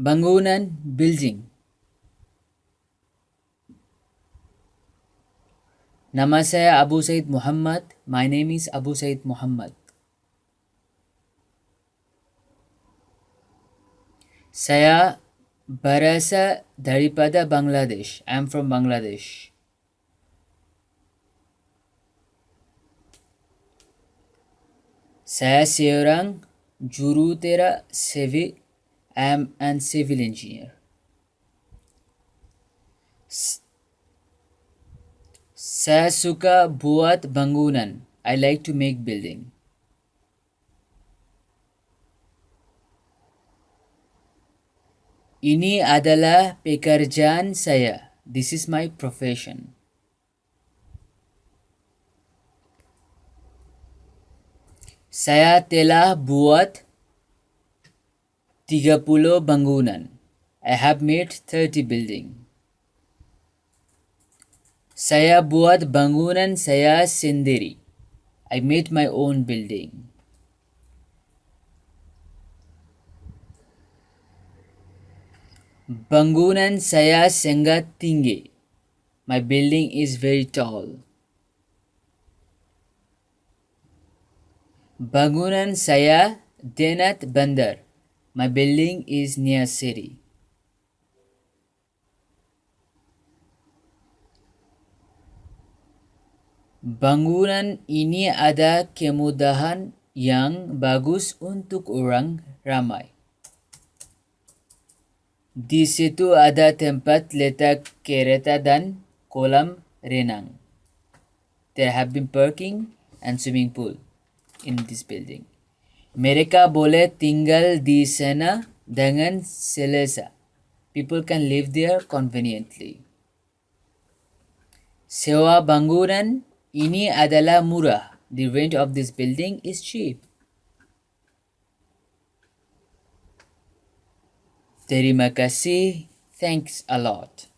Bangunan, building. Nama saya Abu Said Muhammad. My name is Abu Said Muhammad. Saya berasal daripada Bangladesh. I am from Bangladesh. Saya seorang jurutera Sivil. I am an civil engineer. Saya suka buat bangunan. I like to make building. Ini adalah pekerjaan saya. This is my profession. Saya telah buat 30 bangunan. I have made 30 building. Saya buat bangunan saya sendiri. I made my own building. Bangunan saya sangat tinggi. My building is very tall. Bangunan saya denat bandar. My building is near city. Bangunan ini ada kemudahan yang bagus untuk orang ramai. Di situ ada tempat letak kereta dan kolam renang. There have been parking and swimming pool in this building. Mereka boleh tinggal di sana dengan selesa. People can live there conveniently. Sewa bangunan ini adalah murah. The rent of this building is cheap. Terima kasih. Thanks a lot.